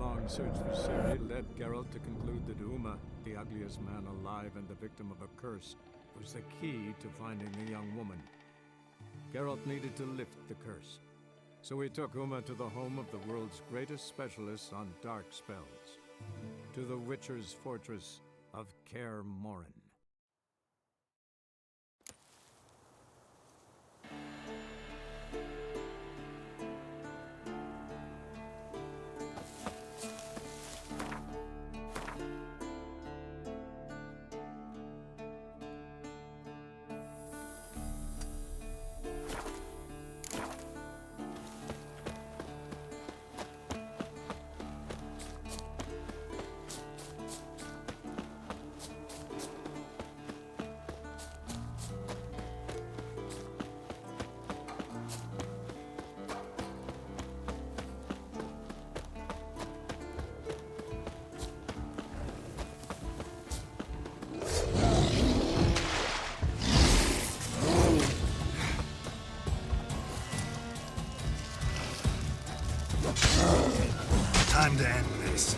long search for Ciri led Geralt to conclude that Uma, the ugliest man alive and the victim of a curse, was the key to finding the young woman. Geralt needed to lift the curse, so he took Uma to the home of the world's greatest specialists on dark spells, to the Witcher's fortress of Kaer Morhen. Time to end this.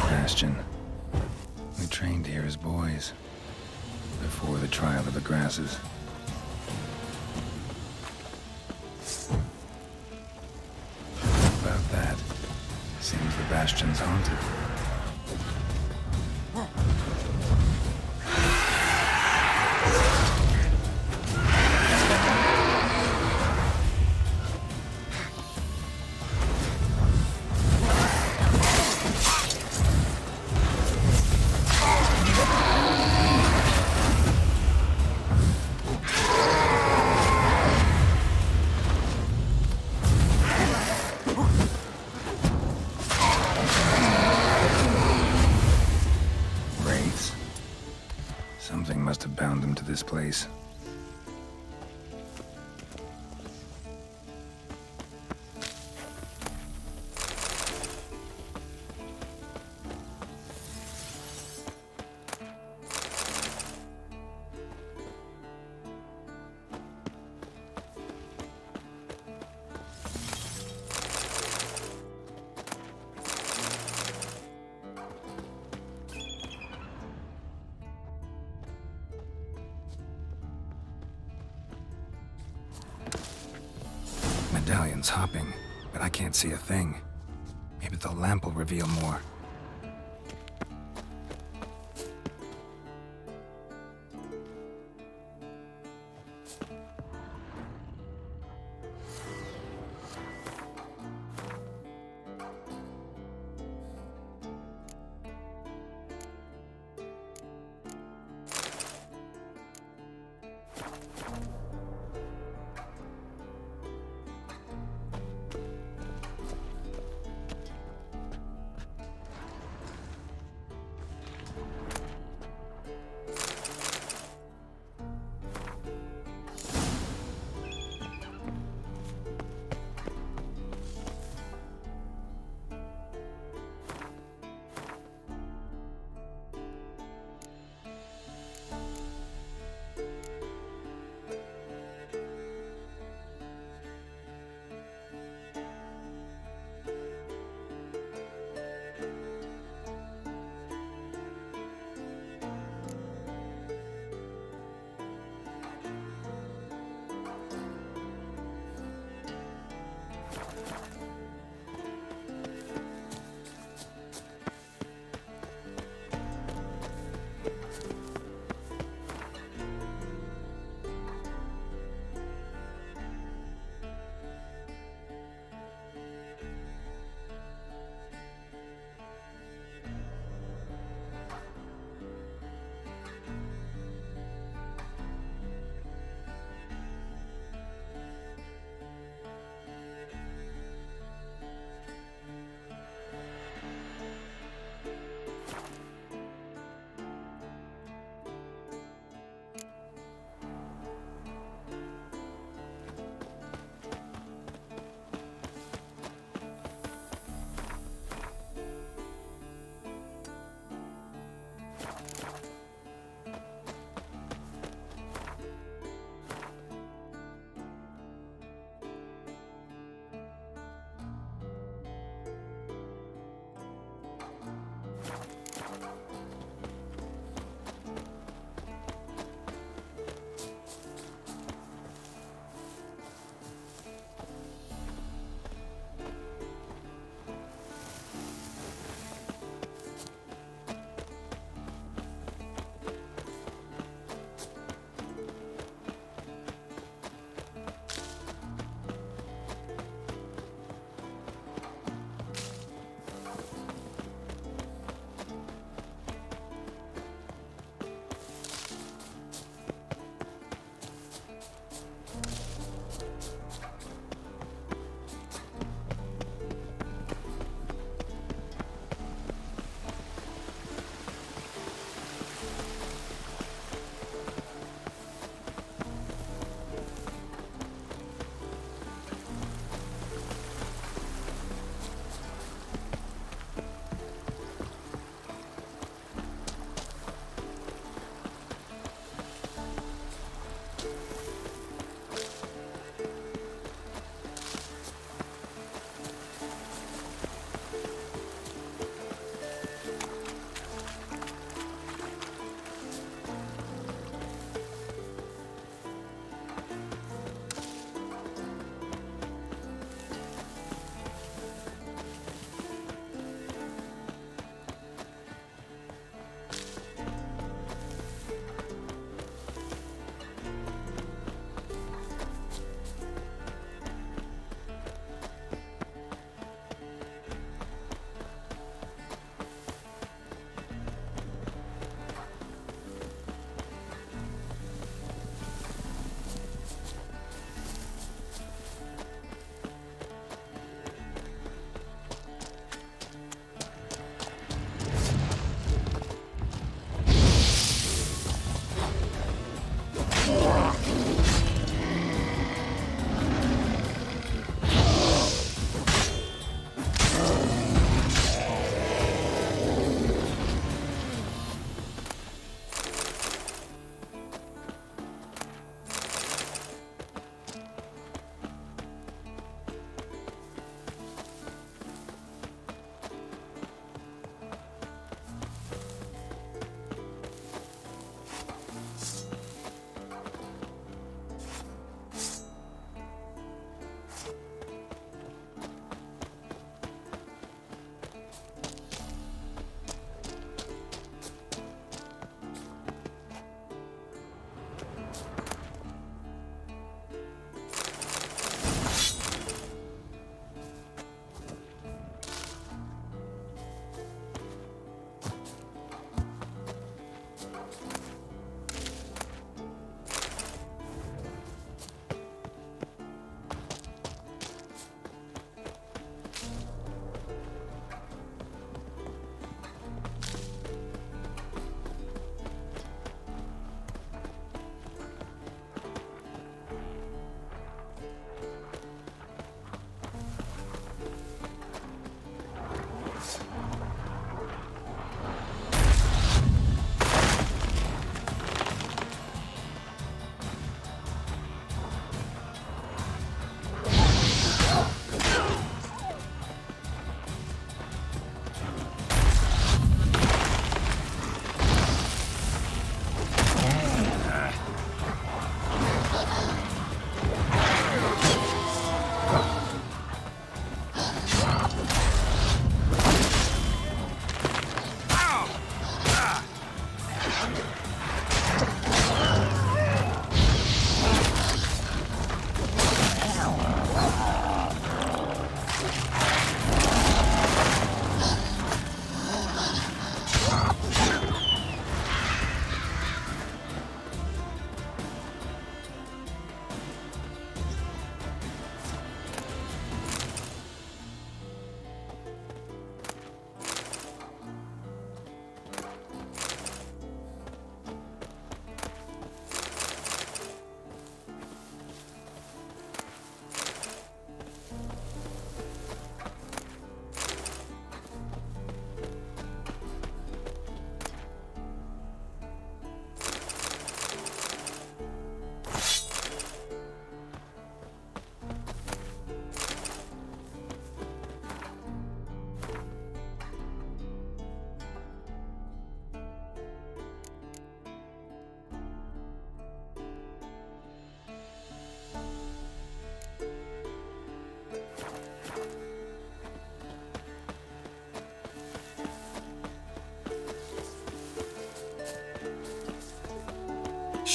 Bastion. We trained here as boys, before the trial of the grasses. About that, seems the Bastion's haunted. Something must have bound them to this place. Medallion's hopping, but I can't see a thing. Maybe the lamp will reveal more.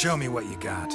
Show me what you got.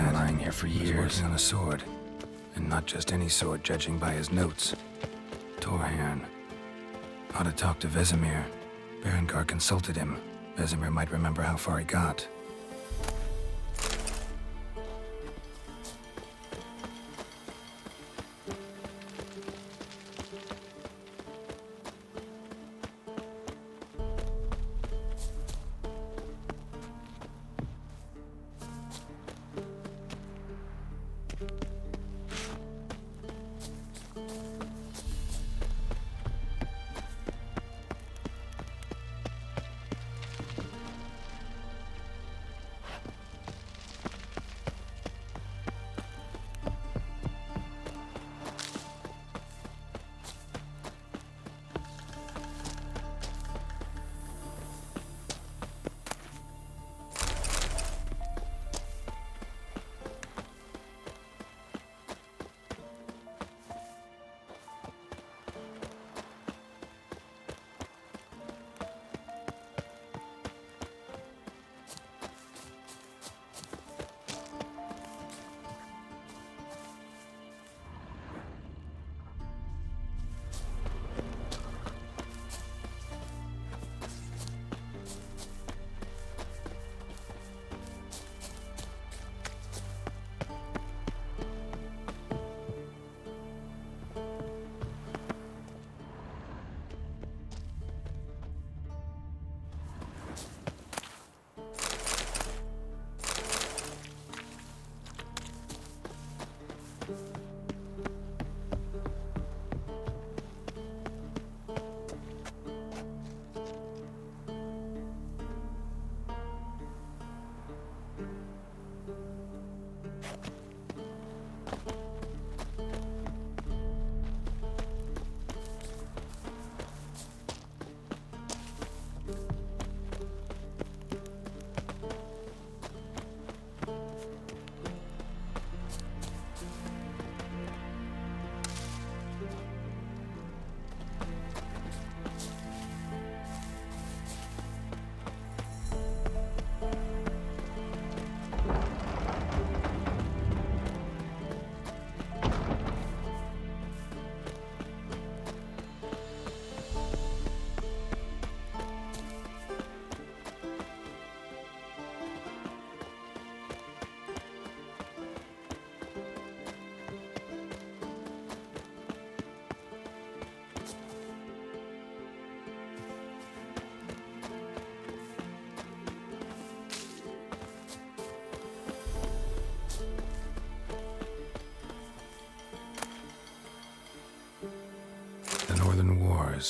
been lying here for years. He was working on a sword. And not just any sword, judging by his notes. Torhan. Ought to talk to Vesemir. Berengar consulted him. Vesemir might remember how far he got.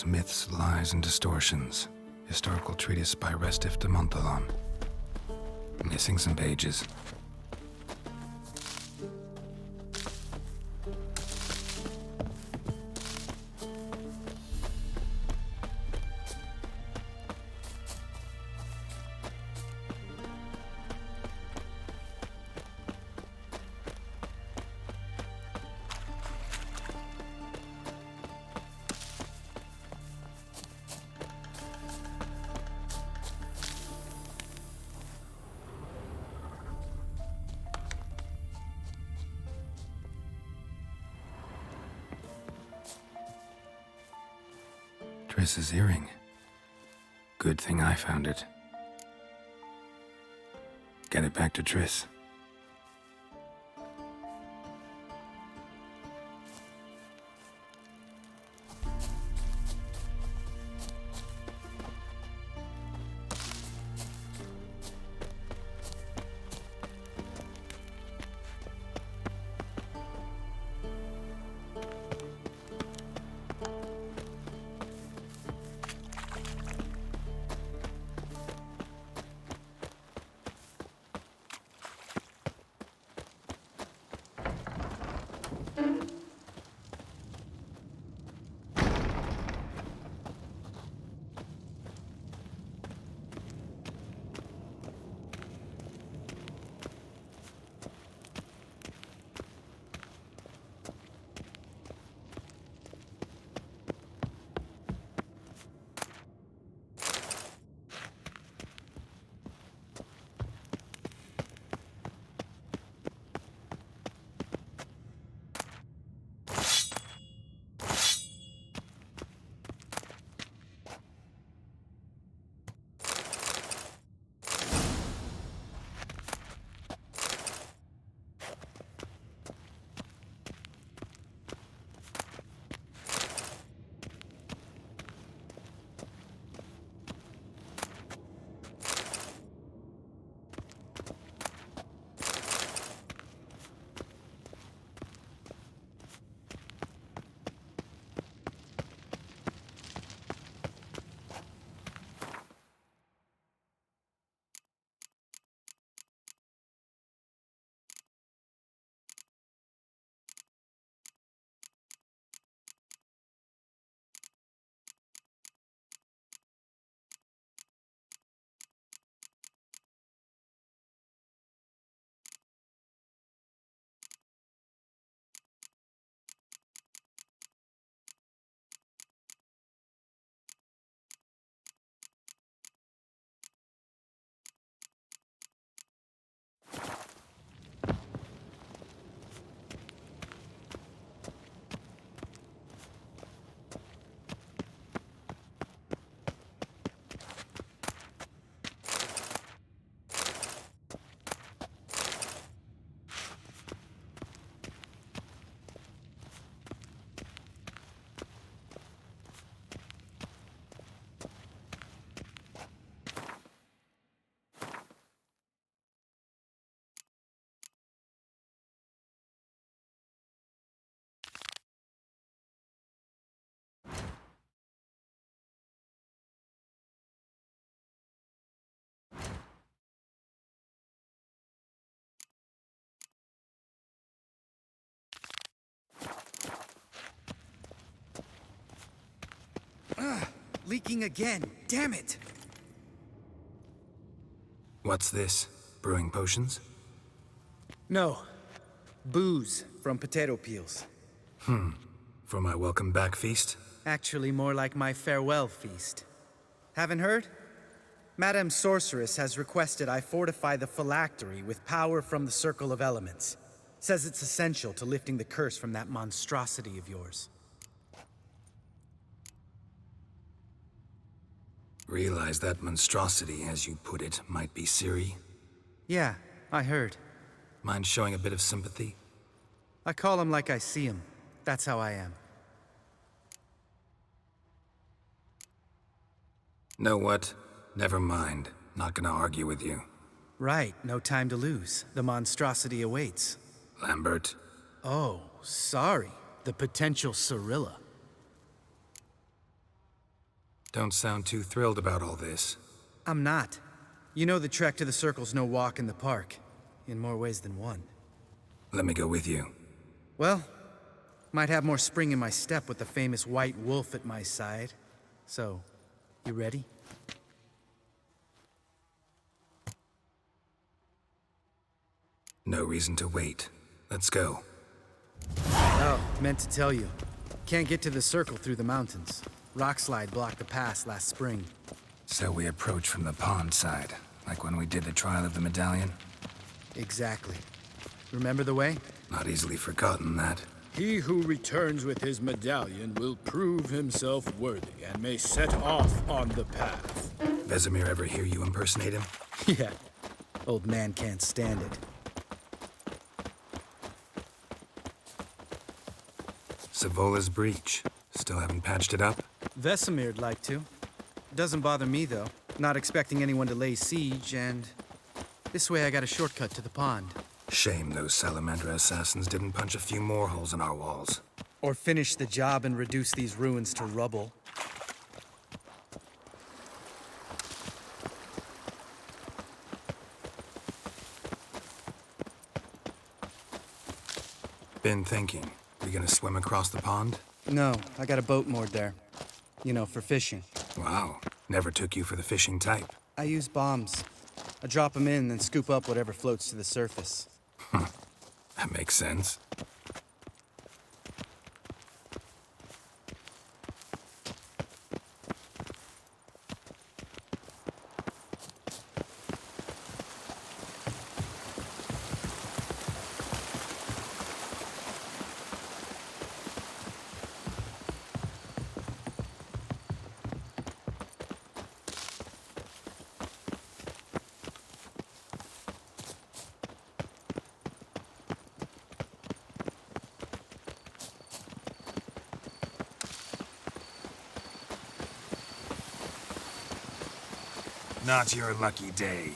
Myths, Lies, and Distortions. Historical treatise by Restif de Montalon. Missing some pages. Triss's earring. Good thing I found it. Get it back to Triss. Leaking again. Damn it! What's this? Brewing potions? No. Booze from potato peels. For my welcome back feast? Actually, more like my farewell feast. Haven't heard? Madame Sorceress has requested I fortify the phylactery with power from the Circle of Elements. Says it's essential to lifting the curse from that monstrosity of yours. Realize that monstrosity, as you put it, might be Ciri? Yeah, I heard. Mind showing a bit of sympathy? I call him like I see him. That's how I am. Know what? Never mind. Not gonna argue with you. Right, no time to lose. The monstrosity awaits. Lambert. Oh, sorry. The potential Cirilla. Don't sound too thrilled about all this. I'm not. You know the trek to the Circle's no walk in the park. In more ways than one. Let me go with you. Well, might have more spring in my step with the famous white wolf at my side. So, you ready? No reason to wait. Let's go. Oh, meant to tell you. Can't get to the Circle through the mountains. Rockslide blocked the pass last spring. So we approach from the pond side, like when we did the trial of the medallion? Exactly. Remember the way? Not easily forgotten, that. He who returns with his medallion will prove himself worthy and may set off on the path. Vesemir ever hear you impersonate him? Yeah. Old man can't stand it. Savola's breach. Still haven't patched it up? Vesemir'd like to. Doesn't bother me, though. Not expecting anyone to lay siege, and... this way I got a shortcut to the pond. Shame those Salamandra assassins didn't punch a few more holes in our walls. Or finish the job and reduce these ruins to rubble. Been thinking. We gonna swim across the pond? No, I got a boat moored there. You know, for fishing. Wow. Never took you for the fishing type. I use bombs. I drop them in, then scoop up whatever floats to the surface. That makes sense. Not your lucky day.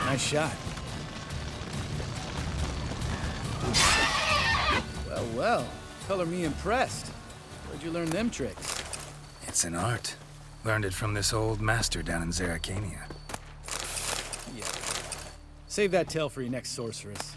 Nice shot. Well, well. Color me impressed. Where'd you learn them tricks? It's an art. Learned it from this old master down in Zerrikania. Yeah. Save that tale for your next sorceress.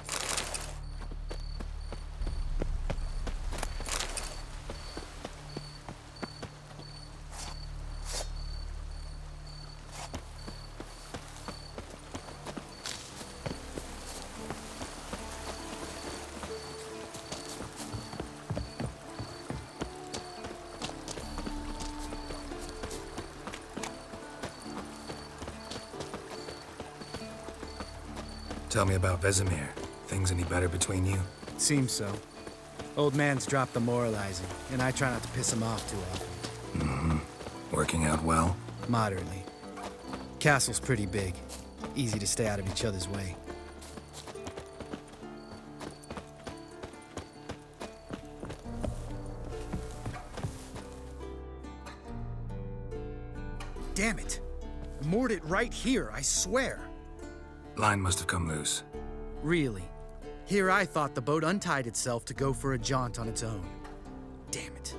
Tell me about Vesemir. Things any better between you? Seems so. Old man's dropped the moralizing, and I try not to piss him off too often. Working out well? Moderately. Castle's pretty big. Easy to stay out of each other's way. Damn it! Moored it right here, I swear. Line must have come loose. Really? Here I thought the boat untied itself to go for a jaunt on its own. Damn it.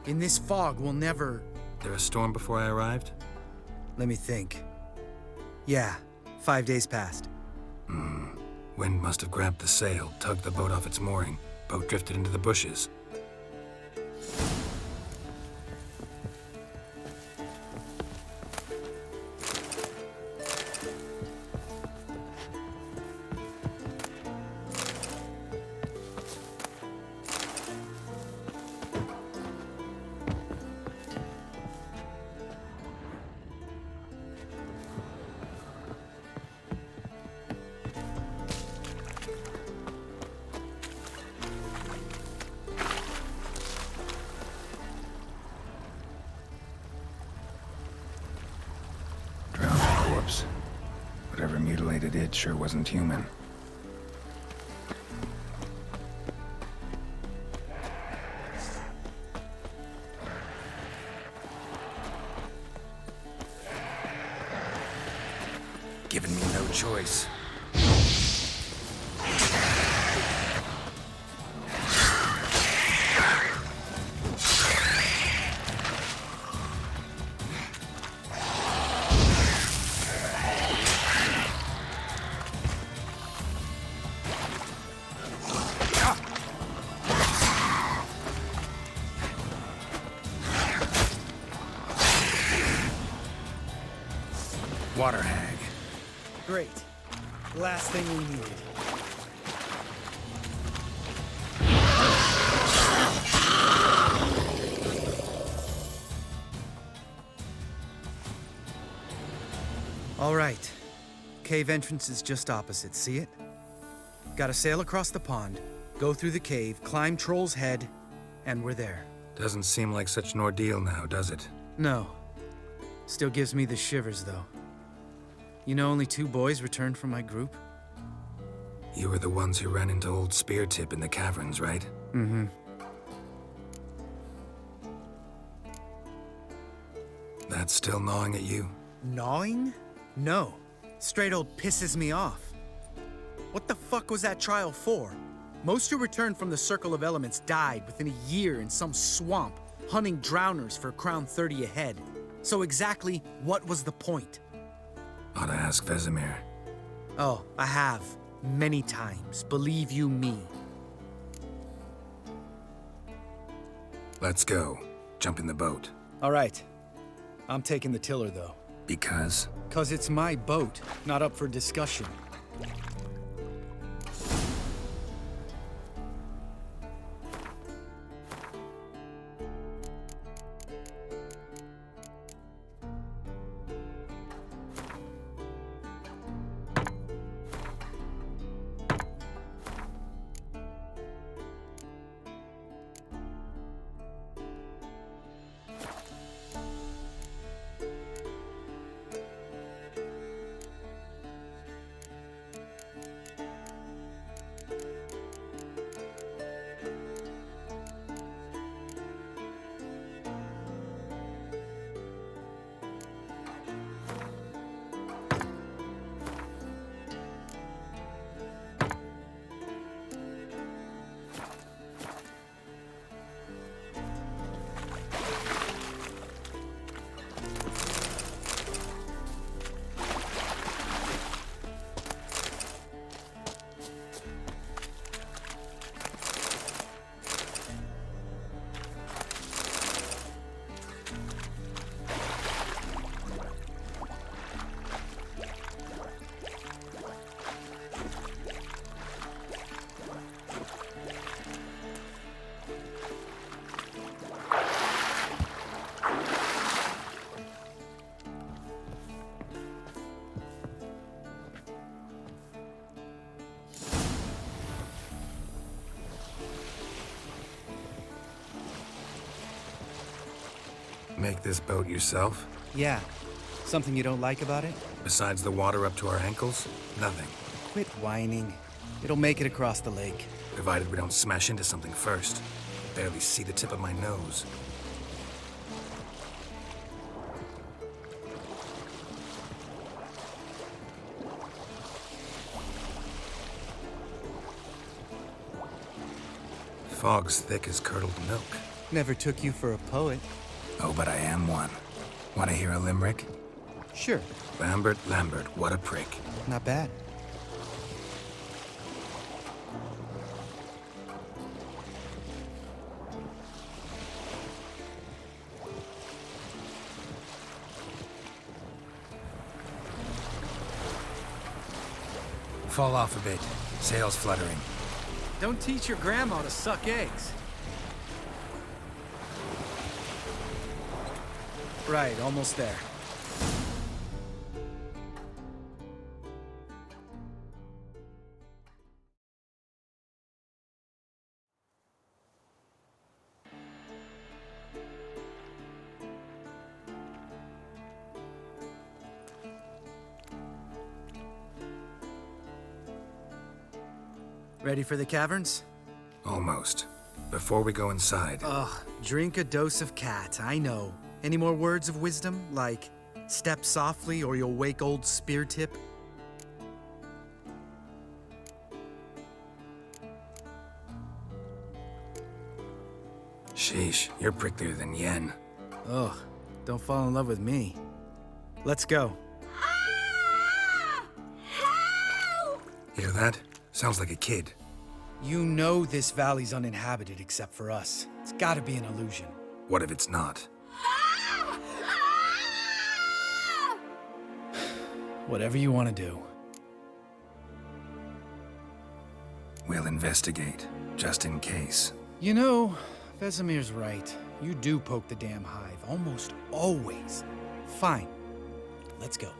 In this fog, we'll never... There a storm before I arrived? Let me think. Yeah, 5 days passed. Wind must have grabbed the sail, tugged the boat off its mooring. Boat drifted into the bushes. Whatever mutilated it sure wasn't human. Given me no choice. Water hag. Great. Last thing we needed. All right. Cave entrance is just opposite, see it? Gotta sail across the pond, go through the cave, climb Troll's Head, and we're there. Doesn't seem like such an ordeal now, does it? No. Still gives me the shivers, though. You know only 2 boys returned from my group? You were the ones who ran into old Speartip in the caverns, right? Mm-hmm. That's still gnawing at you? Gnawing? No. Straight old pisses me off. What the fuck was that trial for? Most who returned from the Circle of Elements died within a year in some swamp, hunting drowners for a crown 30 a head. So exactly what was the point? Ought to ask Vesemir. Oh, I have. Many times, believe you me. Let's go. Jump in the boat. All right. I'm taking the tiller, though. Because? 'Cause it's my boat, not up for discussion. Make this boat yourself? Yeah. Something you don't like about it? Besides the water up to our ankles? Nothing. Quit whining. It'll make it across the lake. Provided we don't smash into something first. Barely see the tip of my nose. Fog's thick as curdled milk. Never took you for a poet. Oh, but I am one. Want to hear a limerick? Sure. Lambert, Lambert, what a prick. Not bad. Fall off a bit. Sails fluttering. Don't teach your grandma to suck eggs. Right, almost there. Ready for the caverns? Almost. Before we go inside, Ugh, drink a dose of cat, I know. Any more words of wisdom, like step softly or you'll wake old Spear Tip? sheesh, you're pricklier than Yen. Ugh, don't fall in love with me. Let's go. Hear that? Sounds like a kid. You know this valley's uninhabited except for us. It's gotta be an illusion. What if it's not? Whatever you want to do. We'll investigate, just in case. You know, Vesemir's right. You do poke the damn hive, almost always. Fine. Let's go.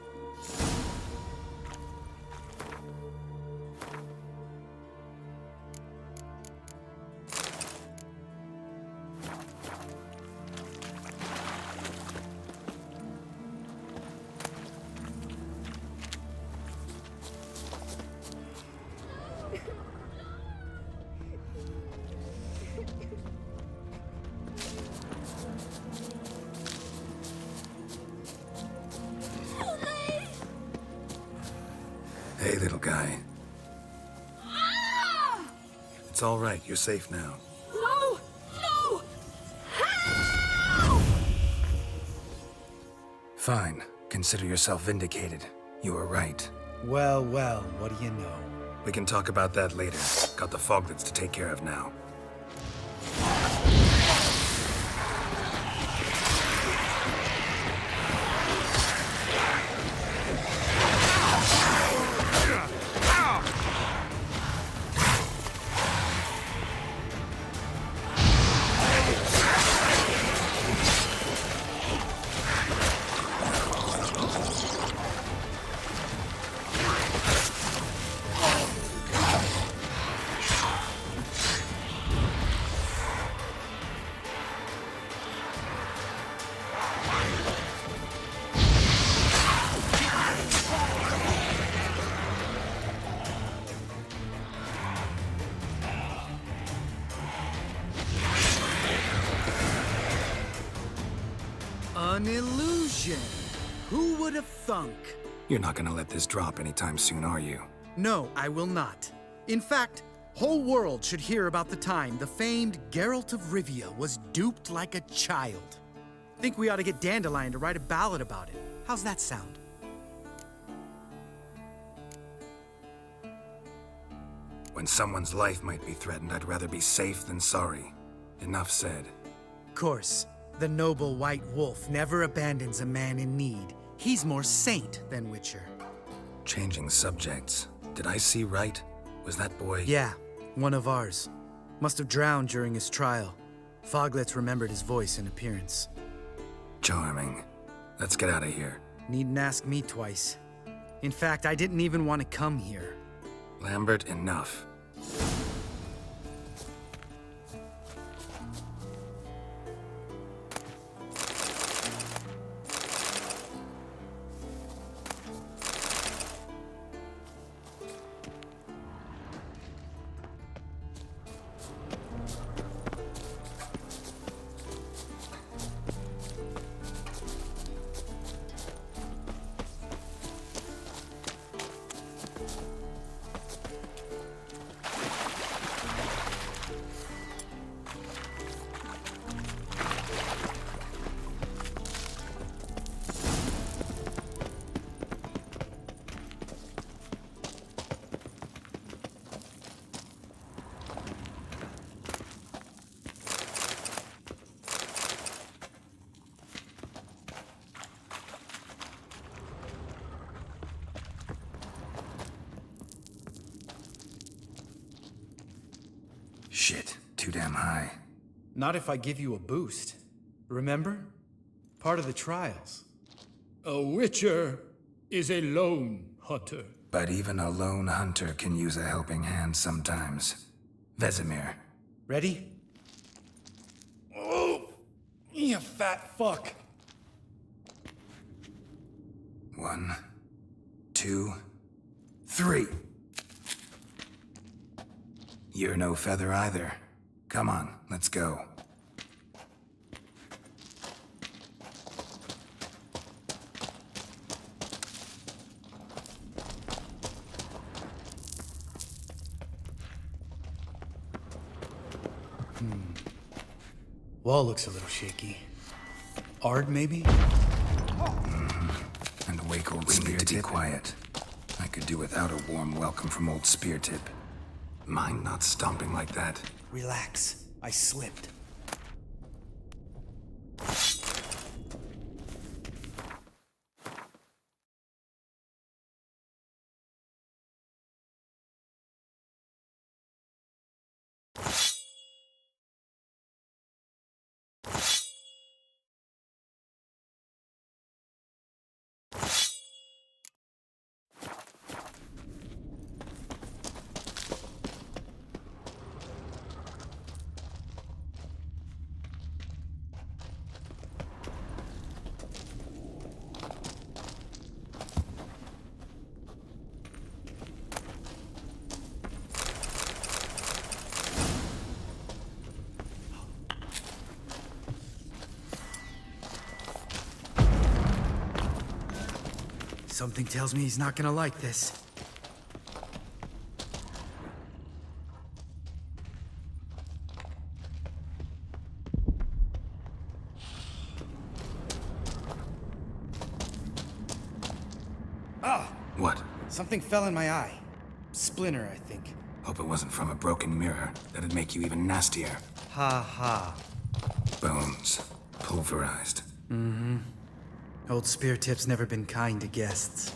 Hey, little guy. It's all right. You're safe now. No! No! Fine. Consider yourself vindicated. You were right. Well, well, what do you know? We can talk about that later. Got the foglets to take care of now. An illusion! Who would have thunk? You're not gonna let this drop anytime soon, are you? No, I will not. In fact, whole world should hear about the time the famed Geralt of Rivia was duped like a child. Think we ought to get Dandelion to write a ballad about it. How's that sound? When someone's life might be threatened, I'd rather be safe than sorry. Enough said. Course, the noble white wolf never abandons a man in need. He's more saint than Witcher. Changing subjects. Did I see right? Was that boy... Yeah, one of ours. Must have drowned during his trial. Foglets remembered his voice and appearance. Charming. Let's get out of here. Needn't ask me twice. In fact, I didn't even want to come here. Lambert, enough. Shit, too damn high. Not if I give you a boost. Remember? Part of the trials. A witcher is a lone hunter. But even a lone hunter can use a helping hand sometimes. Vesemir. Ready? Oh! You fat fuck! 1, 2, 3. You're no feather either. Come on, let's go. Wall looks a little shaky. Ard, maybe? And wake old Spear to be quiet. I could do without a warm welcome from old Spear Tip. Mind not stomping like that. Relax. I slipped. Something tells me he's not gonna like this. Ah! What? Something fell in my eye. Splinter, I think. Hope it wasn't from a broken mirror. That'd make you even nastier. Ha ha. Bones. Pulverized. Old Spear Tip's never been kind to guests.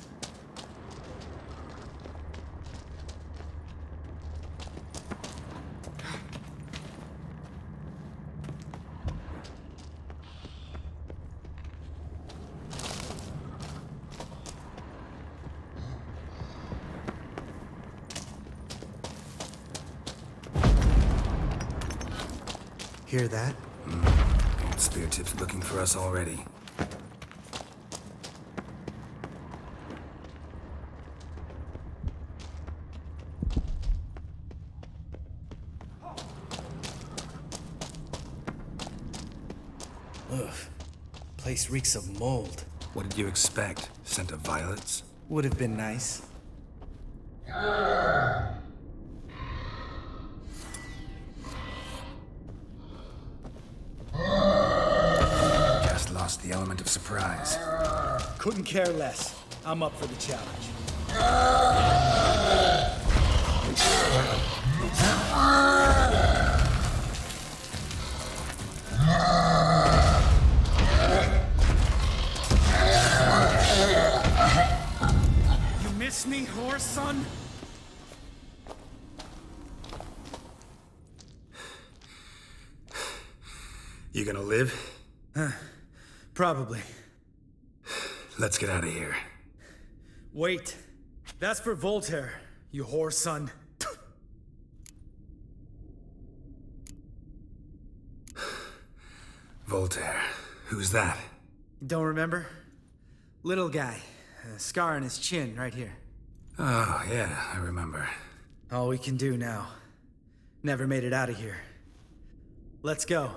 Hear that? Old Spear Tip's looking for us already. Ugh. Place reeks of mold. What did you expect? Scent of violets? Would have been nice. Just lost the element of surprise. Couldn't care less. I'm up for the challenge. You miss me, horse son? You gonna live? Probably. Let's get out of here. Wait. That's for Voltaire, you whore son. Voltaire. Who's that? Don't remember? Little guy. A scar on his chin, right here. Oh, yeah, I remember. All we can do now. Never made it out of here. Let's go.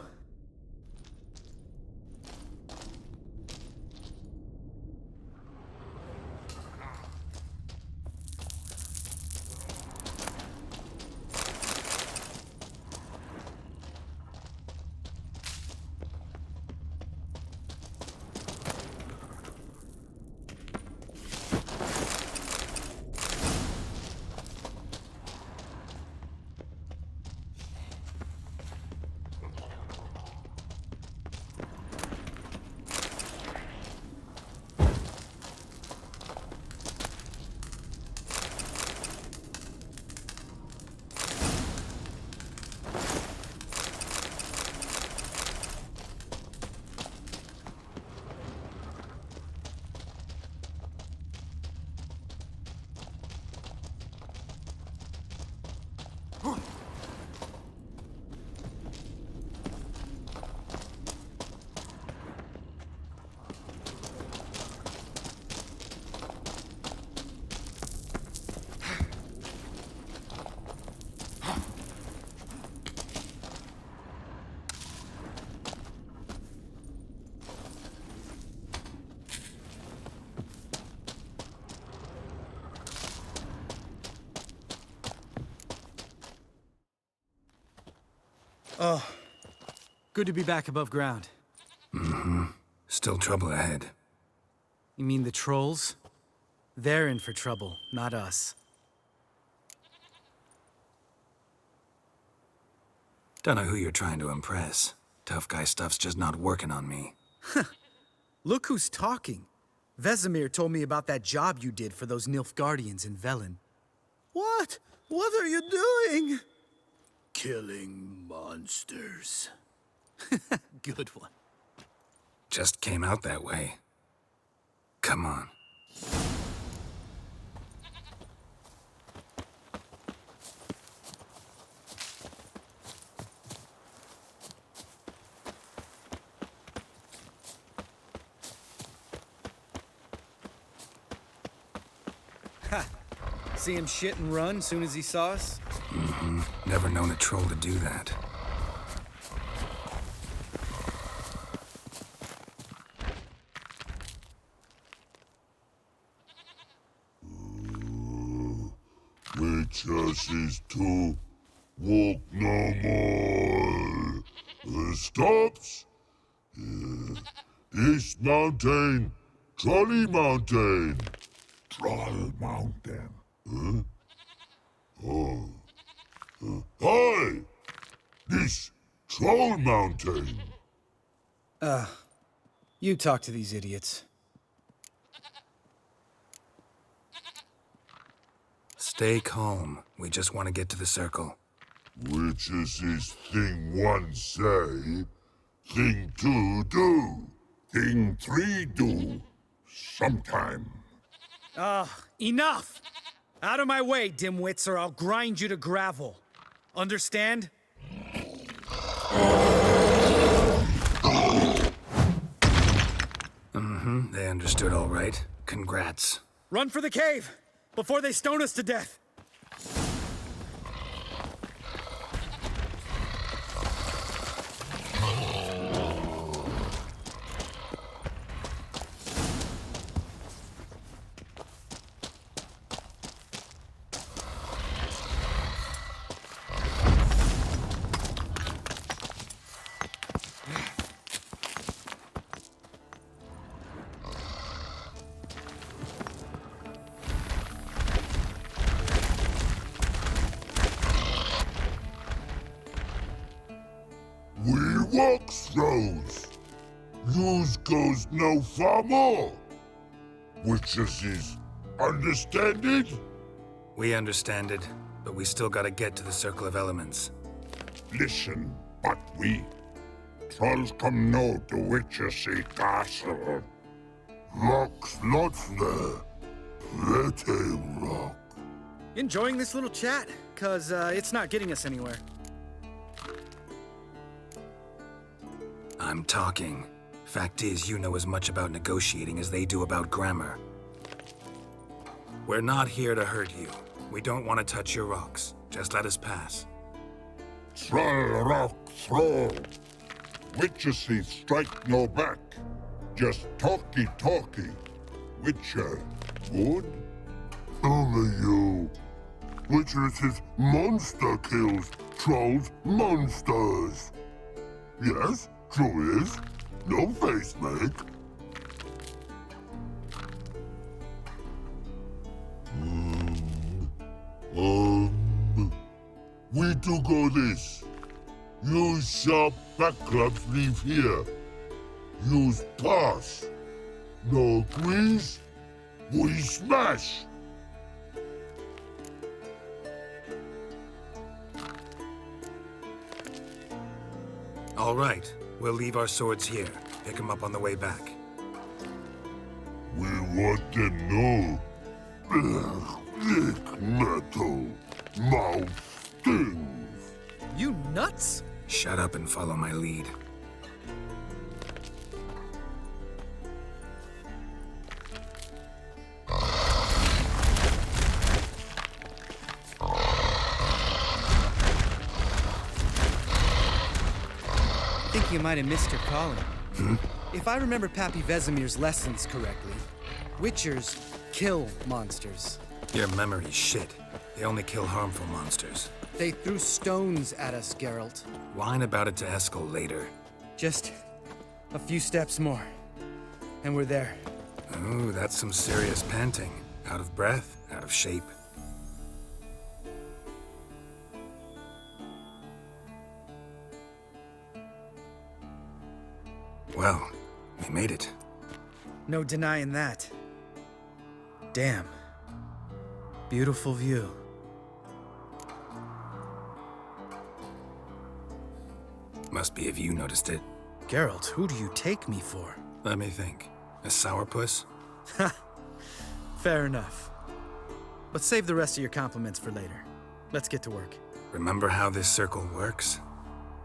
Good to be back above ground. Still trouble ahead. You mean the trolls? They're in for trouble, not us. Don't know who you're trying to impress. Tough guy stuff's just not working on me. Look who's talking. Vesemir told me about that job you did for those Nilfgaardians in Velen. What? What are you doing? Killing monsters. Good one. Just came out that way. Come on. See him shit and run soon as he saw us? Never known a troll to do that. Witches is to walk no more. Stops. East Mountain, Trolley Mountain. Troll Mountain. Hi! This Troll Mountain. You talk to these idiots. Stay calm. We just want to get to the circle. Witches is thing one say, thing two do, thing three do, sometime. Enough! Out of my way, dimwits, or I'll grind you to gravel. Understand? They understood all right. Congrats. Run for the cave! Before they stone us to death! We walk throws. Yous goes no far more. Witches is understand it? We understand it, but we still gotta get to the Circle of Elements. Listen, but we trolls come no to Witches castle. Rocks lots there. Pretty rock. Enjoying this little chat? 'Cause it's not getting us anywhere. I'm talking. Fact is, you know as much about negotiating as they do about grammar. We're not here to hurt you. We don't want to touch your rocks. Just let us pass. Troll rock throw. Witches strike no back. Just talky. Witcher, good? Only you. Witches is monster kills. Trolls monsters. Yes, true is. No face make. We do go this. Use sharp back clubs leave here. Use pass. No quiz. We smash. All right. We'll leave our swords here. Pick them up on the way back. We want to know. Thick metal. Mouth stings. You nuts? Shut up and follow my lead. I think you might have missed your calling. If I remember Pappy Vesemir's lessons correctly, Witchers kill monsters. Your memory's shit. They only kill harmful monsters. They threw stones at us, Geralt. Whine about it to Eskel later. Just a few steps more, and we're there. Ooh, that's some serious panting. Out of breath, out of shape. Well, we made it. No denying that. Damn. Beautiful view. Must be if you noticed it. Geralt, who do you take me for? Let me think. A sourpuss? Fair enough. But save the rest of your compliments for later. Let's get to work. Remember how this circle works?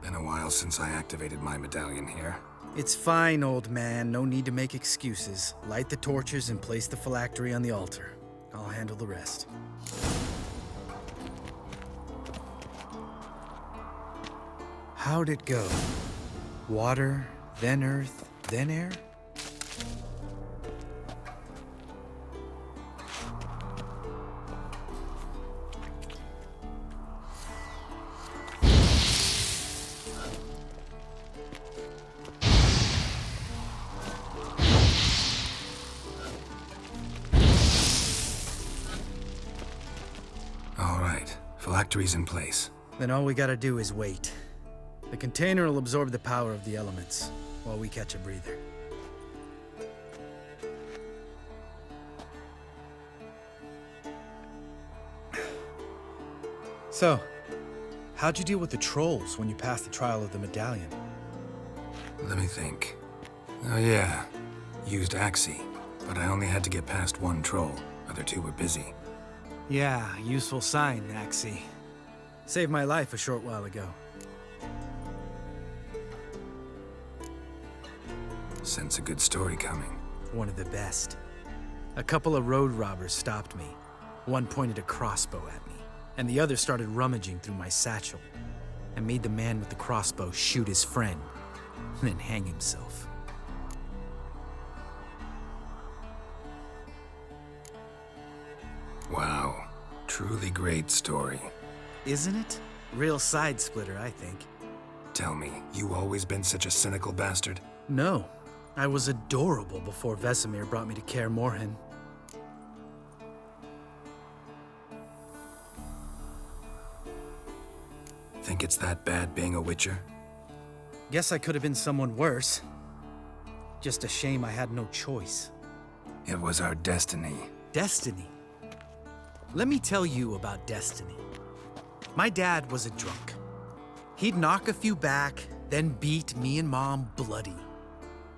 Been a while since I activated my medallion here. It's fine, old man. No need to make excuses. Light the torches and place the phylactery on the altar. I'll handle the rest. How'd it go? Water, then earth, then air? All right, phylactery's in place. Then all we gotta do is wait. The container will absorb the power of the elements, while we catch a breather. So, how'd you deal with the trolls when you passed the trial of the medallion? Let me think. Oh yeah, used Axie, but I only had to get past one troll. Other two were busy. Yeah, useful sign, Axie. Saved my life a short while ago. Sense a good story coming. One of the best. A couple of road robbers stopped me. One pointed a crossbow at me, and the other started rummaging through my satchel, and made the man with the crossbow shoot his friend, and then hang himself. Wow, truly great story. Isn't it? Real side splitter, I think. Tell me, you always been such a cynical bastard? No, I was adorable before Vesemir brought me to Kaer Morhen. Think it's that bad being a Witcher? Guess I could have been someone worse. Just a shame I had no choice. It was our destiny. Destiny. Let me tell you about destiny. My dad was a drunk. He'd knock a few back, then beat me and Mom bloody.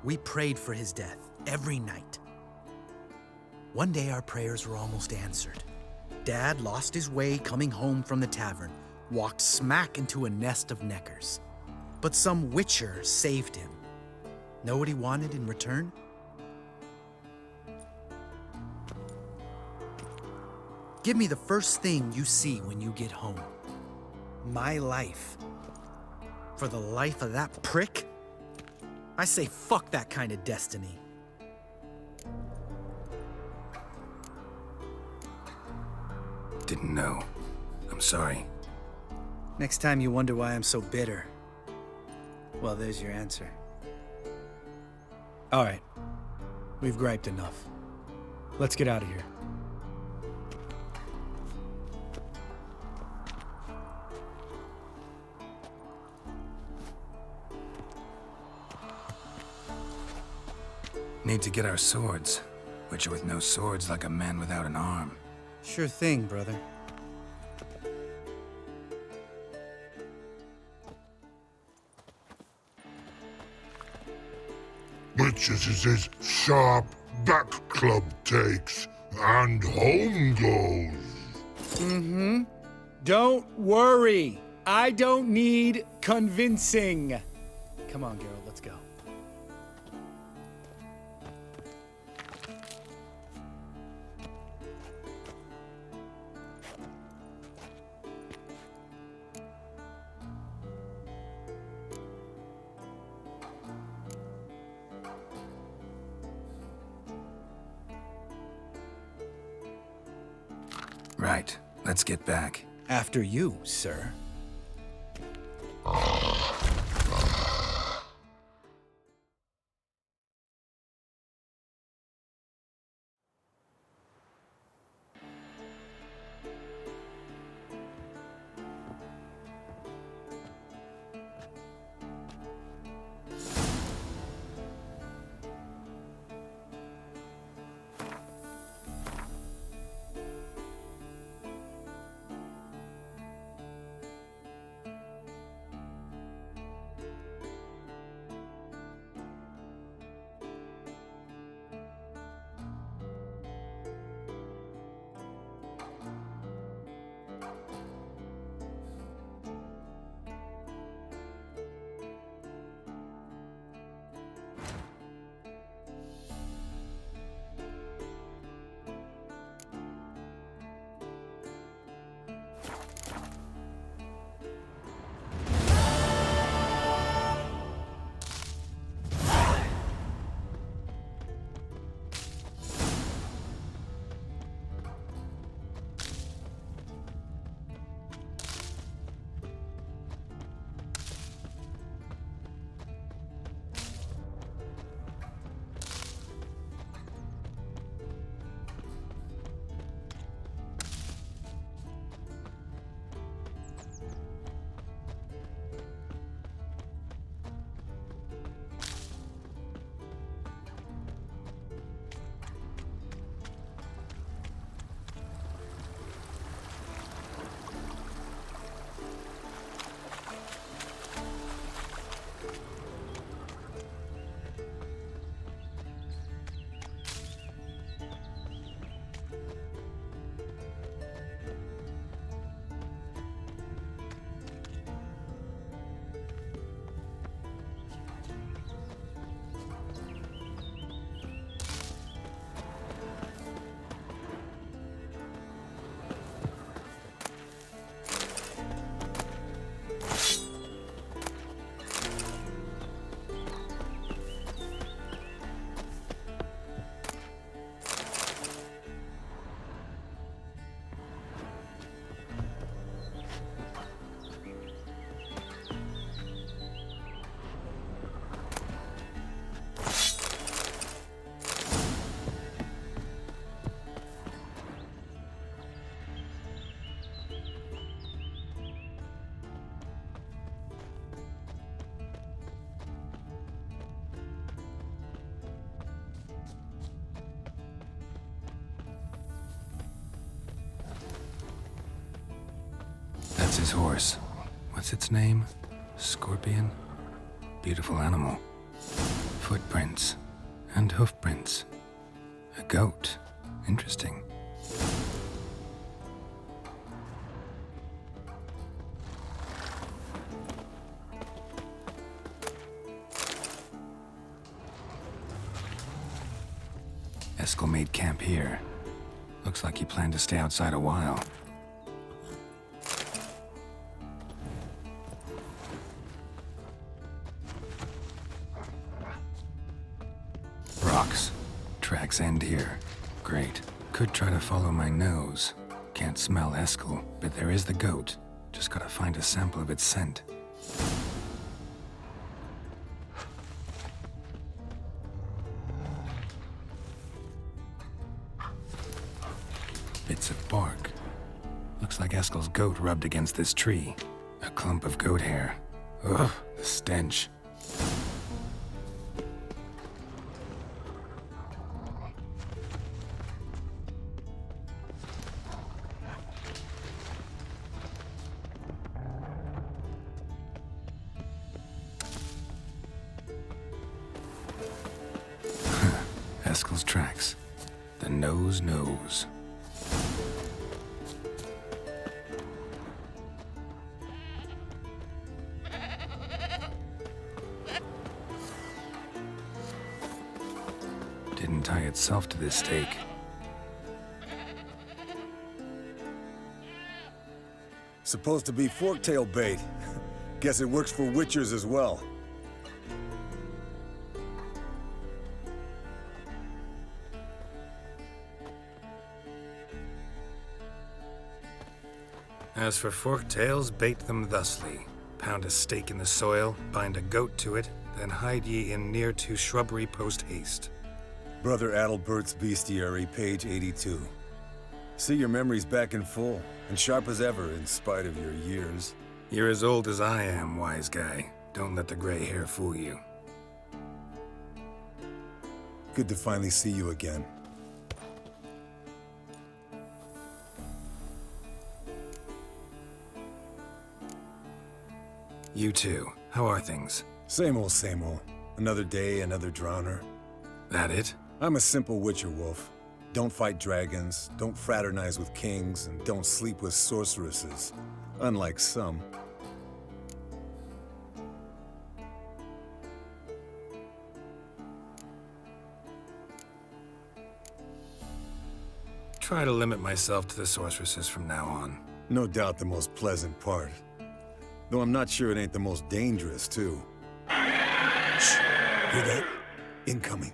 We prayed for his death every night. One day our prayers were almost answered. Dad lost his way coming home from the tavern, walked smack into a nest of neckers. But some witcher saved him. Know what he wanted in return? Give me the first thing you see when you get home. My life. For the life of that prick? I say fuck that kind of destiny. Didn't know. I'm sorry. Next time you wonder why I'm so bitter, well, there's your answer. All right. We've griped enough. Let's get out of here. Need to get our swords. Witcher with no swords like a man without an arm. Sure thing, brother. Witches is his sharp back club takes, and home goes. Don't worry. I don't need convincing. Come on, Geralt, let's go. Right. Let's get back. After you, sir. That's his horse. What's its name? Scorpion? Beautiful animal. Footprints. And hoofprints. A goat. Interesting. Eskel made camp here. Looks like he planned to stay outside a while. Rocks. Tracks end here. Great. Could try to follow my nose. Can't smell Eskel, but there is the goat. Just gotta find a sample of its scent. Bits of bark. Looks like Eskel's goat rubbed against this tree. A clump of goat hair. Ugh, the stench. Eskel's tracks. The nose knows. Didn't tie itself to this stake. Supposed to be forktail bait. Guess it works for witchers as well. As for forked tails, bait them thusly. Pound a stake in the soil, bind a goat to it, then hide ye in near to shrubbery post haste. Brother Adalbert's Bestiary, page 82. See, your memory's back in full, and sharp as ever in spite of your years. You're as old as I am, wise guy. Don't let the gray hair fool you. Good to finally see you again. You too. How are things? Same old, same old. Another day, another drowner. That it? I'm a simple witcher wolf. Don't fight dragons, don't fraternize with kings, and don't sleep with sorceresses. Unlike some. Try to limit myself to the sorceresses from now on. No doubt the most pleasant part. Though I'm not sure it ain't the most dangerous, too. Shh! Hear that? Incoming.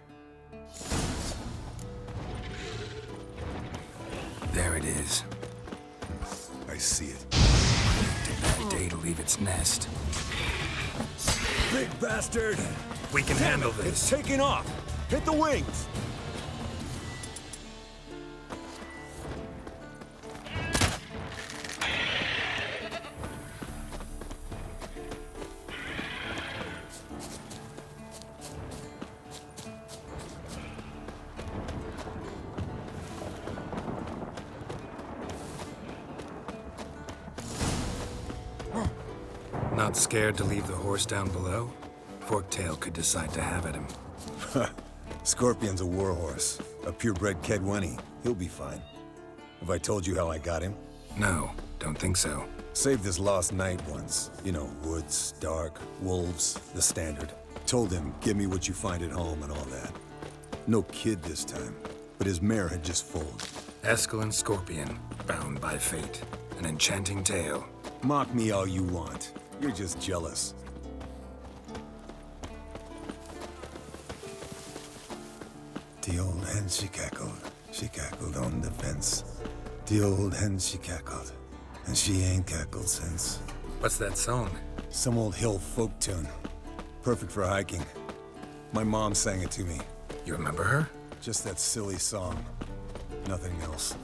There it is. I see it. Did that day to leave its nest. Big bastard! We can handle this. It's taking off! Hit the wings! Not scared to leave the horse down below? Forktail could decide to have at him. Scorpion's a warhorse. A purebred Kedwenny. He'll be fine. Have I told you how I got him? No, don't think so. Saved his lost knight once. You know, woods, dark, wolves, the standard. Told him, give me what you find at home and all that. No kid this time, but his mare had just foaled. Eskel Scorpion, bound by fate. An enchanting tale. Mock me all you want. You're just jealous. The old hen, she cackled on the fence. The old hen, she cackled, and she ain't cackled since. What's that song? Some old hill folk tune. Perfect for hiking. My mom sang it to me. You remember her? Just that silly song. Nothing else.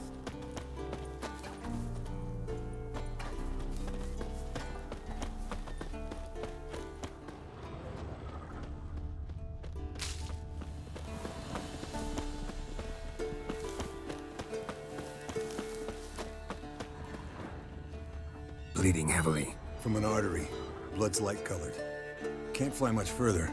Bleeding heavily. From an artery. Blood's light-colored. Can't fly much further.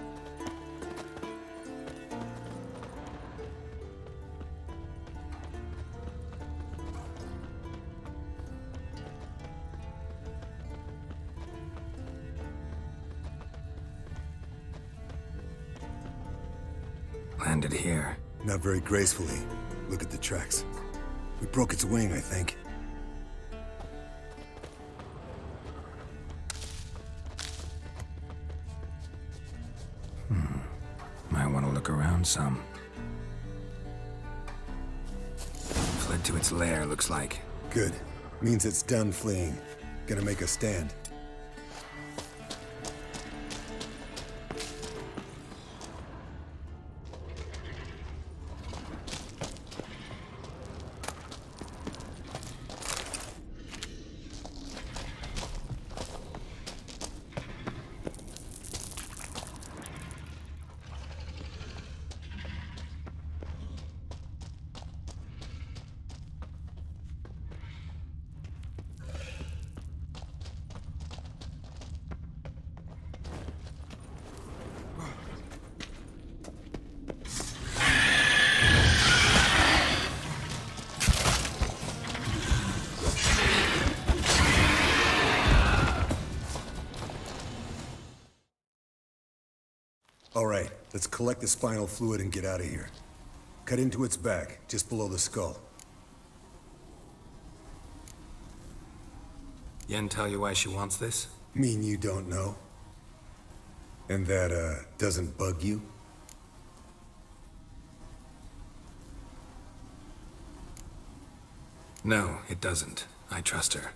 Landed here. Not very gracefully. Look at the tracks. We broke its wing, I think. Might want to look around some. Fled to its lair, looks like. Good. Means it's done fleeing. Gonna make a stand. All right, let's collect the spinal fluid and get out of here. Cut into its back, just below the skull. Yen tell you why she wants this? Mean you don't know? And that, doesn't bug you? No, it doesn't. I trust her.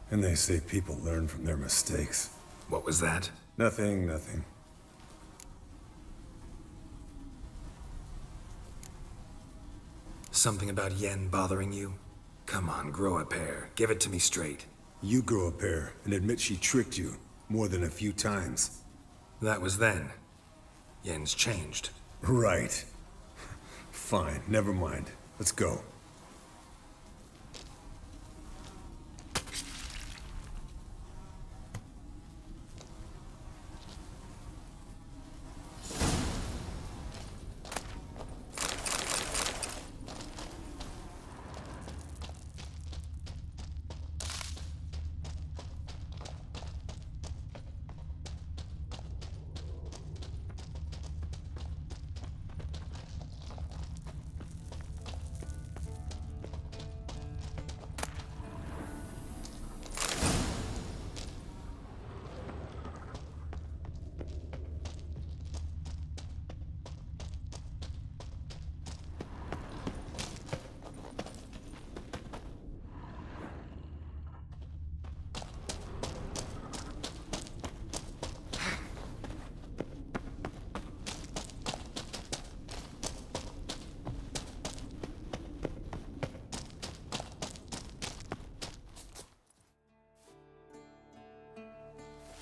And they say people learn from their mistakes. What was that? Nothing, nothing. Something about Yen bothering you? Come on, grow a pair. Give it to me straight. You grow a pair and admit she tricked you more than a few times. That was then. Yen's changed. Right. Fine, never mind. Let's go.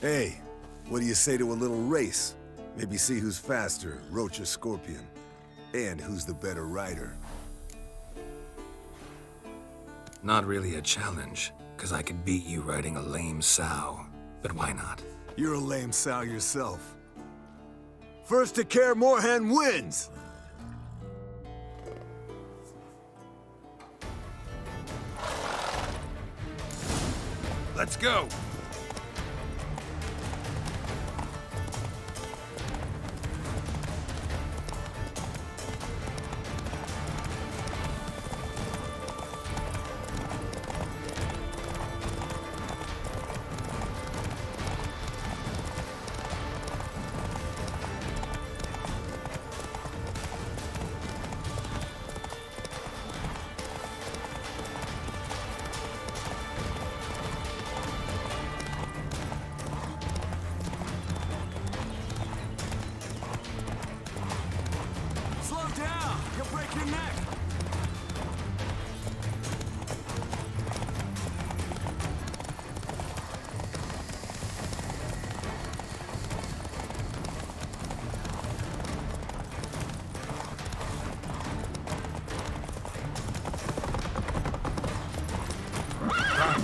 Hey, what do you say to a little race? Maybe see who's faster, Roach or Scorpion. And who's the better rider. Not really a challenge, because I could beat you riding a lame sow. But why not? You're a lame sow yourself. First to Kaer Morhen wins! Let's go!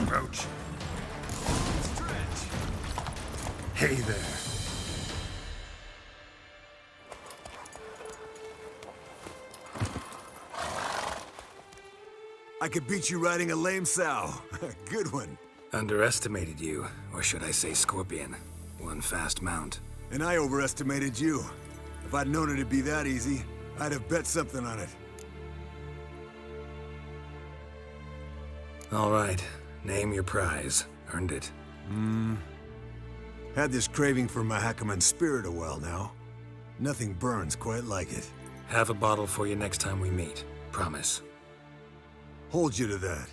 Roach. Hey there. I could beat you riding a lame sow. Good one. Underestimated you, or should I say Scorpion. One fast mount. And I overestimated you. If I'd known it'd be that easy, I'd have bet something on it. All right, name your prize. Earned it. Had this craving for Mahakaman spirit a while now. Nothing burns quite like it. Have a bottle for you next time we meet. Promise. Hold you to that.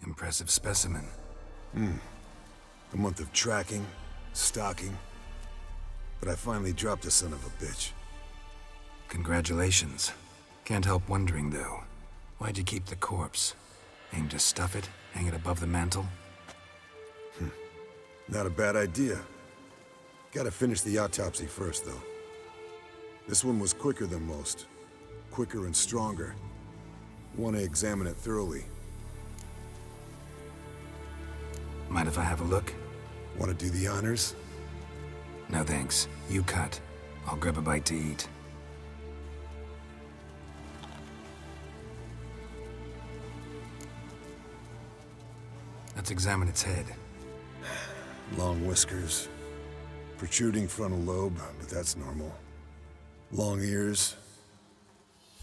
Impressive specimen. A month of tracking, stalking. But I finally dropped the son of a bitch. Congratulations. Can't help wondering, though. Why'd you keep the corpse? Aim to stuff it? Hang it above the mantel? Not a bad idea. Gotta finish the autopsy first, though. This one was quicker than most. Quicker and stronger. Want to examine it thoroughly. Mind if I have a look? Want to do the honors? No thanks. You cut. I'll grab a bite to eat. Let's examine its head. Long whiskers. Protruding frontal lobe, but that's normal. Long ears.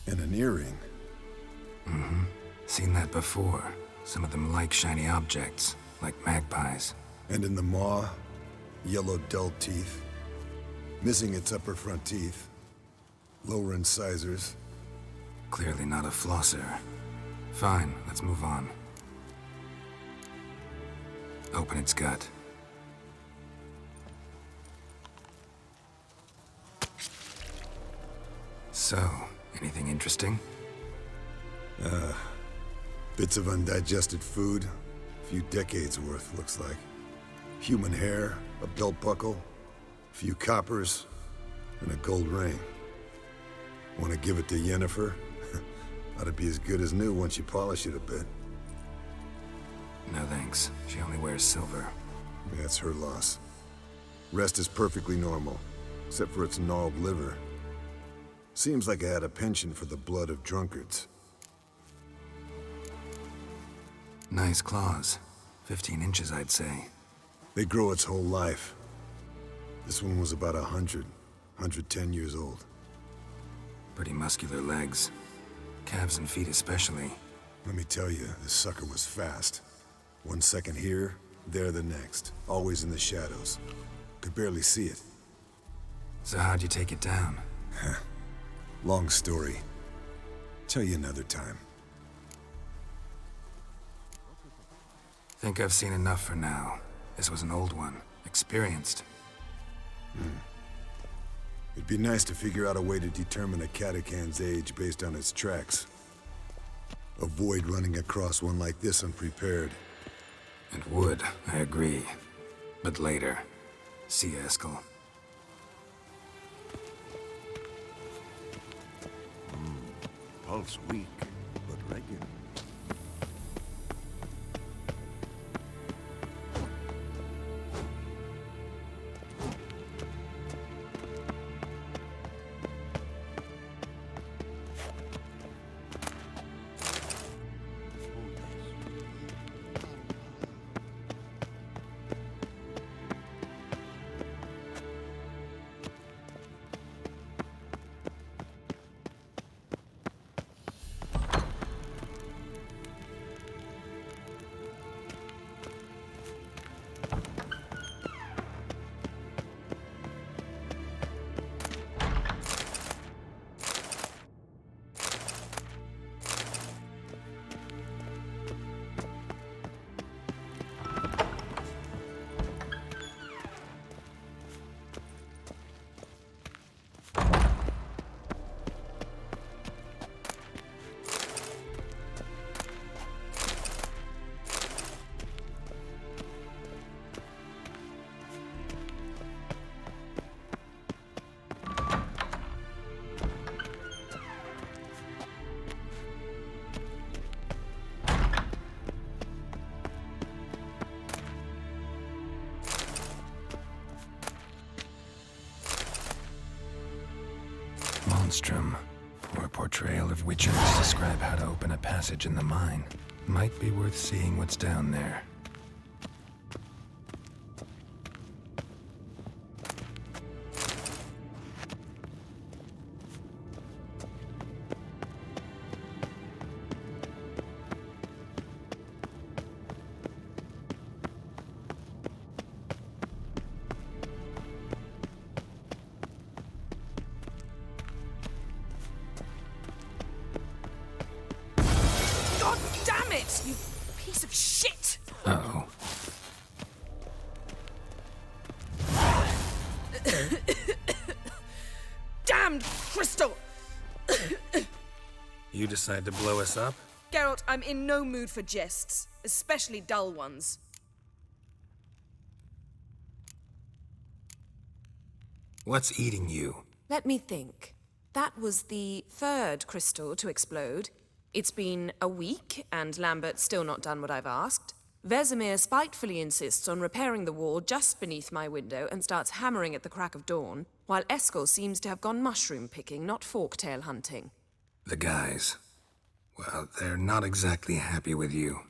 And an earring. Seen that before. Some of them like shiny objects, like magpies. And in the maw, yellow dull teeth. Missing its upper front teeth. Lower incisors. Clearly not a flosser. Fine, let's move on. Open its gut. So, anything interesting? Bits of undigested food. A few decades worth, looks like. Human hair, a belt buckle, a few coppers, and a gold ring. Want to give it to Yennefer? Ought to be as good as new once you polish it a bit. No thanks. She only wears silver. That's her loss. Rest is perfectly normal, except for its gnarled liver. Seems like I had a penchant for the blood of drunkards. Nice claws. 15 inches, I'd say. They grow its whole life. This one was about 110 years old. Pretty muscular legs. Calves and feet especially. Let me tell you, this sucker was fast. 1 second here, there the next. Always in the shadows. Could barely see it. So how'd you take it down? Long story. Tell you another time. Think I've seen enough for now. This was an old one. Experienced. It'd be nice to figure out a way to determine a catacan's age based on its tracks. Avoid running across one like this unprepared. And would, I agree. But later. See you, Eskel. Pulse weak, but regular. Monstrum, or a portrayal of witches describe how to open a passage in the mine. Might be worth seeing what's down there. God damn it! You piece of shit! Uh-oh. Damned crystal! You decide to blow us up? Geralt, I'm in no mood for jests, especially dull ones. What's eating you? Let me think. That was the third crystal to explode. It's been a week, and Lambert's still not done what I've asked. Vesemir spitefully insists on repairing the wall just beneath my window and starts hammering at the crack of dawn, while Eskel seems to have gone mushroom picking, not forktail hunting. The guys. Well, they're not exactly happy with you.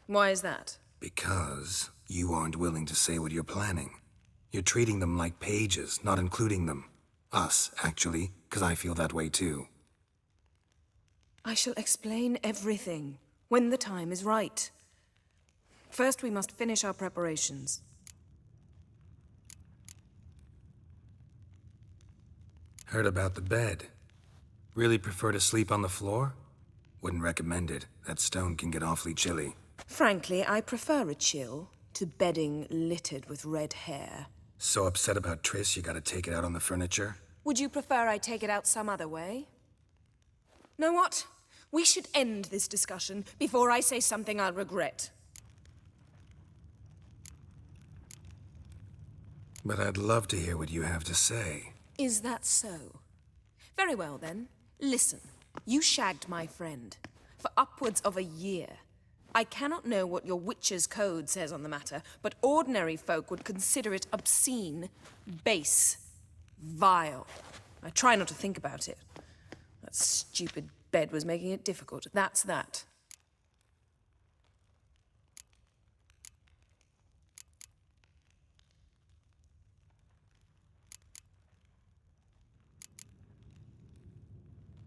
Why is that? Because you aren't willing to say what you're planning. You're treating them like pages, not including them. Us, actually, because I feel that way too. I shall explain everything when the time is right. First, we must finish our preparations. Heard about the bed. Really prefer to sleep on the floor? Wouldn't recommend it. That stone can get awfully chilly. Frankly, I prefer a chill to bedding littered with red hair. So upset about Triss, you gotta take it out on the furniture? Would you prefer I take it out some other way? Know what? We should end this discussion before I say something I'll regret. But I'd love to hear what you have to say. Is that so? Very well, then. Listen. You shagged my friend for upwards of a year. I cannot know what your witch's code says on the matter, but ordinary folk would consider it obscene, base, vile. I try not to think about it. That stupid bed was making it difficult. That's that.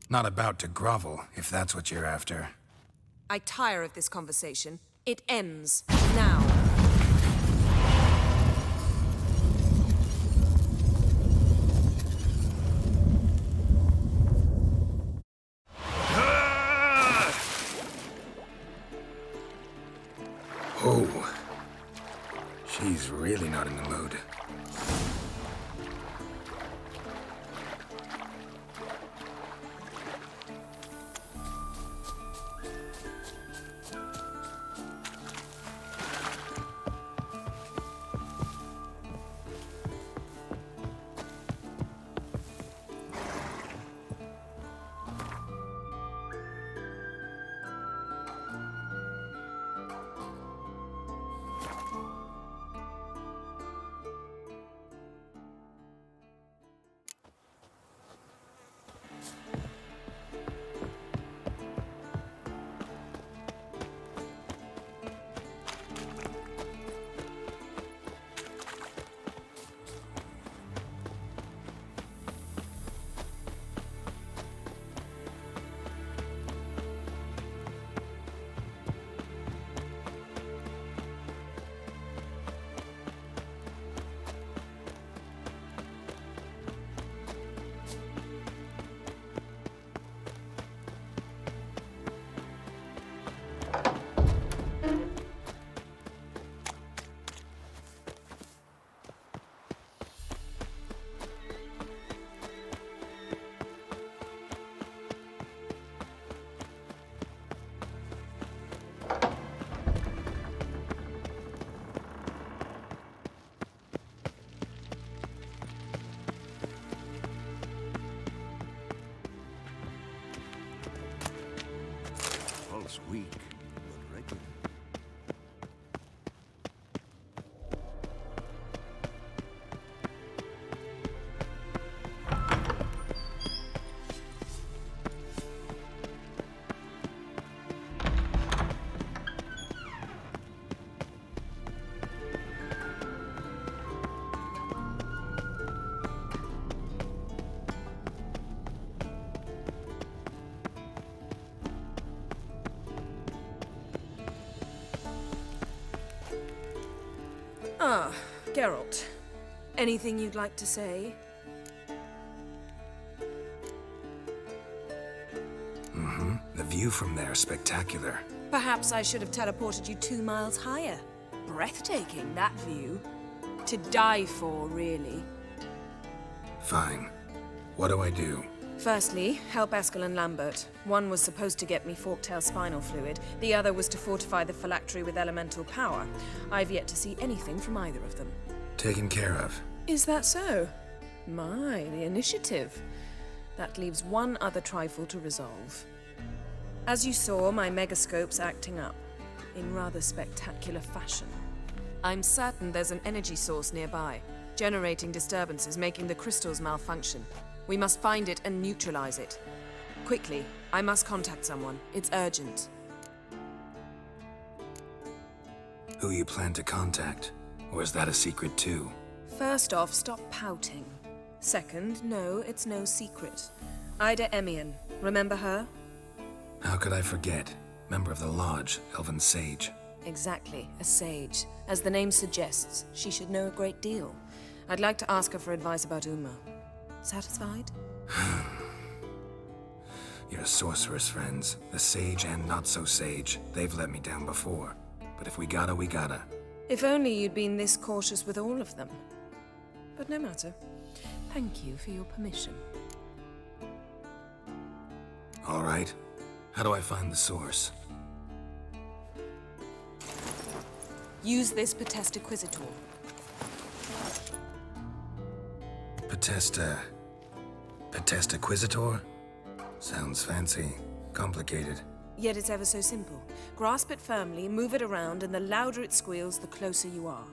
Not about to grovel, if that's what you're after. I tire of this conversation. It ends now. Oh. She's really not in the mood. Pulse weak, but regular. Ah, Geralt. Anything you'd like to say? The view from there is spectacular. Perhaps I should have teleported you 2 miles higher. Breathtaking, that view. To die for, really. Fine. What do I do? Firstly, help Eskel and Lambert. One was supposed to get me forktail spinal fluid, the other was to fortify the phylactery with elemental power. I've yet to see anything from either of them. Taken care of. Is that so? My, the initiative. That leaves one other trifle to resolve. As you saw, my megascope's acting up, in rather spectacular fashion. I'm certain there's an energy source nearby, generating disturbances, making the crystals malfunction. We must find it and neutralize it. Quickly, I must contact someone. It's urgent. Who you plan to contact? Or is that a secret too? First off, stop pouting. Second, no, it's no secret. Ida Emian. Remember her? How could I forget? Member of the Lodge, Elven Sage. Exactly, a sage. As the name suggests, she should know a great deal. I'd like to ask her for advice about Uma. Satisfied? Your sorceress friends, the sage and not-so-sage, they've let me down before. But if we gotta, we gotta. If only you'd been this cautious with all of them. But no matter. Thank you for your permission. All right. How do I find the source? Use this Potestaquizitor. Potestaquizitor? Sounds fancy. Complicated. Yet it's ever so simple. Grasp it firmly, move it around, and the louder it squeals, the closer you are.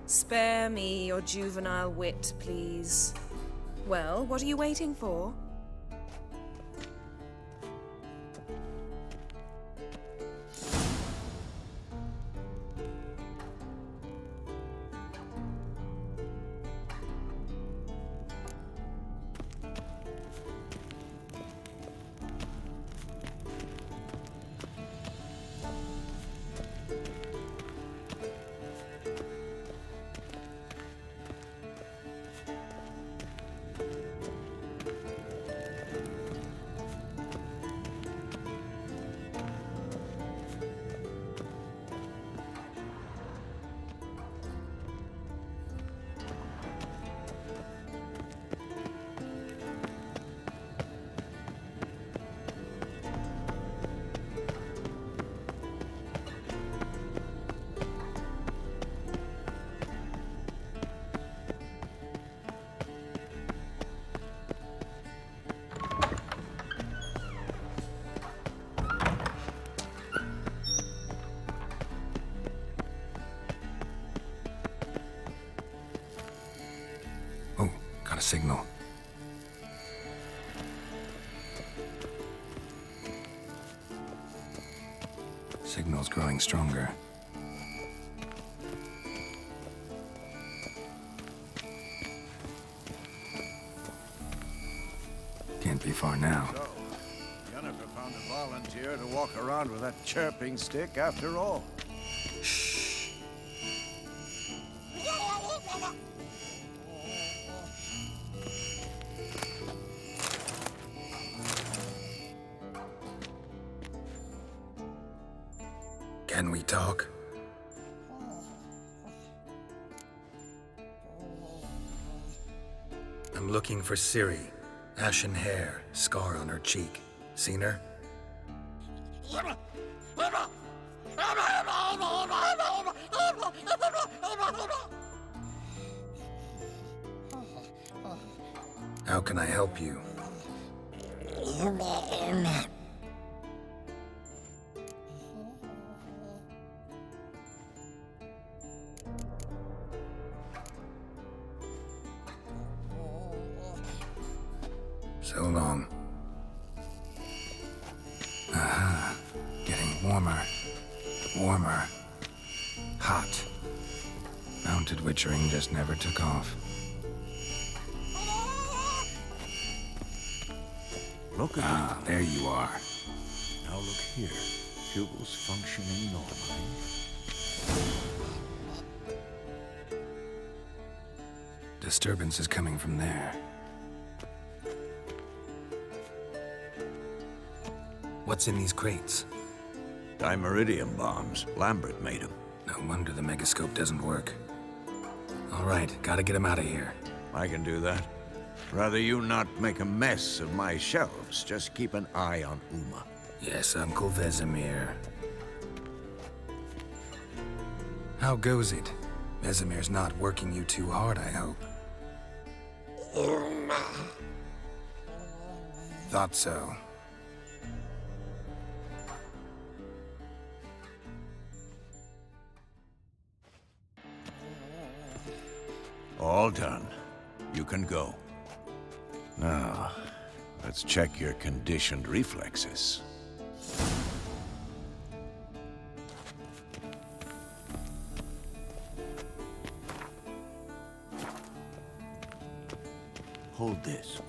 Spare me your juvenile wit, please. Well, what are you waiting for? Got a signal. Signal's growing stronger. Can't be far now. So, Jennifer found a volunteer to walk around with that chirping stick after all. Can we talk? I'm looking for Ciri. Ashen hair, scar on her cheek. Seen her? How can I help you? So long. Aha. Getting warmer. Warmer. Hot. Mounted witchering just never took off. Look at Ah, there you are. Now look here. Pupils functioning normally. Disturbance is coming from there. What's in these crates? Dimeridium bombs. Lambert made them. No wonder the megascope doesn't work. All right, gotta get him out of here. I can do that. Rather you not make a mess of my shelves. Just keep an eye on Uma. Yes, Uncle Vesemir. How goes it? Vesemir's not working you too hard, I hope. Thought so. All done. You can go. Now, let's check your conditioned reflexes. Hold this.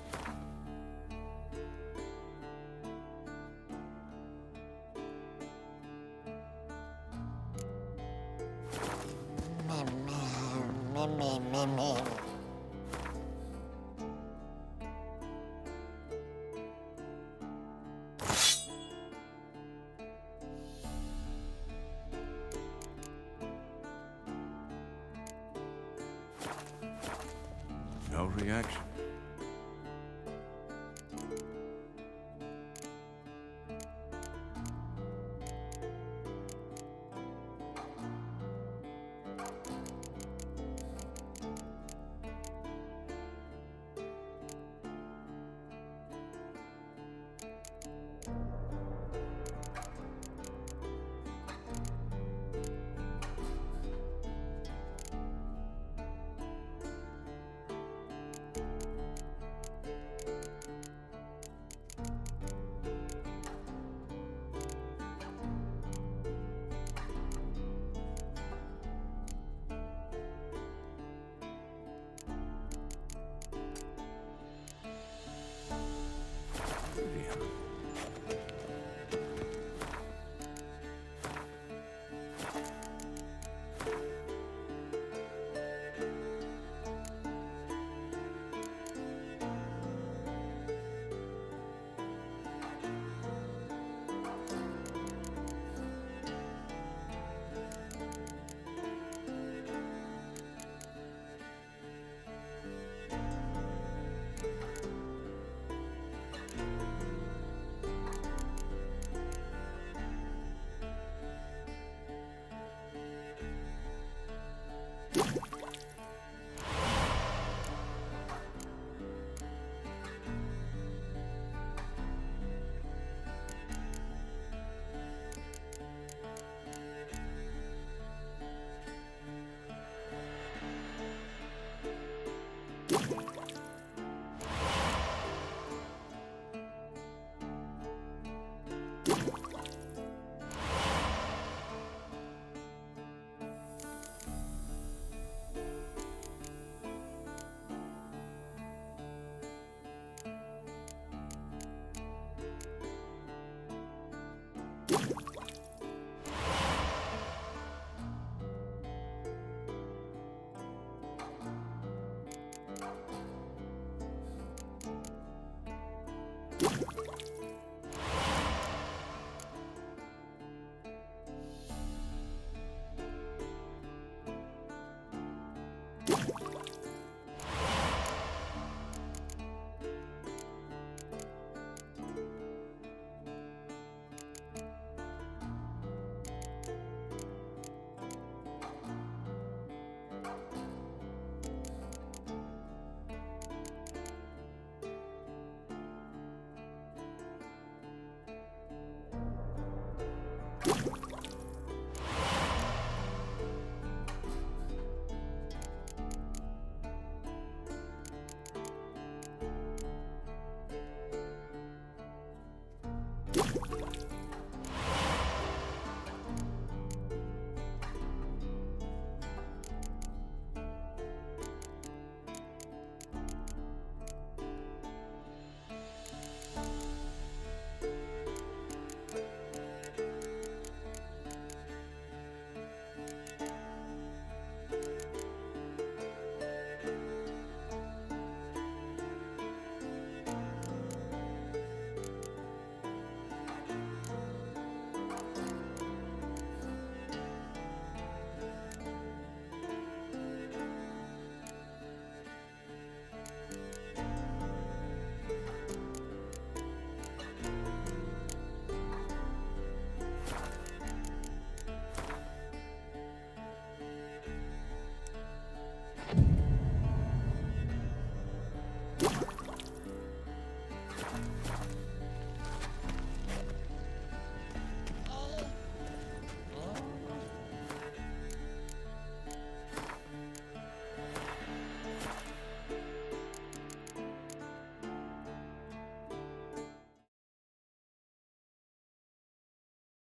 No reaction.